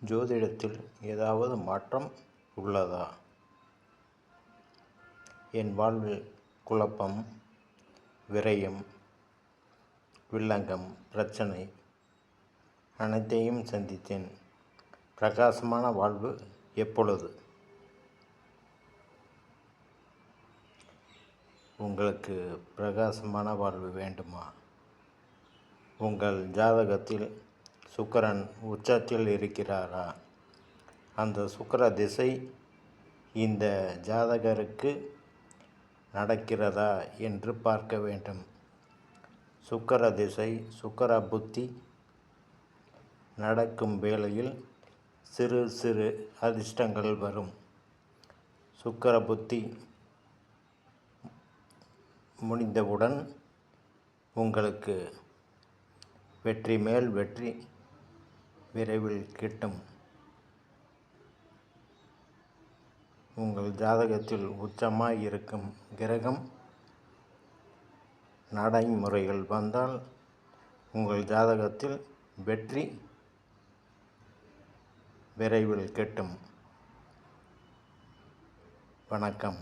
ஜோதிடத்தில் ஏதாவது மாற்றம் உள்ளதா? என் வாழ்வில் குழப்பம், விரயம், வில்லங்கம், பிரச்சனை அனைத்தையும் சந்தித்தேன். பிரகாசமான வாழ்வு எப்பொழுது? உங்களுக்கு பிரகாசமான வாழ்வு வேண்டுமா? உங்கள் ஜாதகத்தில் சுக்கிரன் உச்சத்தில் இருக்கிறாரா? அந்த சுக்கிர திசை இந்த ஜாதகருக்கு நடக்கிறதா என்று பார்க்க வேண்டும். சுக்கிர திசை, சுக்கிர புத்தி நடக்கும் வேளையில் சிறு சிறு அதிர்ஷ்டங்கள் வரும். சுக்கிர புத்தி முடிந்தவுடன் உங்களுக்கு வெற்றி மேல் வெற்றி விரைவில் கிட்டும். உங்கள் ஜாதகத்தில் உச்சமாய் இருக்கும் கிரகம் நடைமுறைகள் வந்தால் உங்கள் ஜாதகத்தில் வெற்றி விரைவில் கிட்டும். வணக்கம்.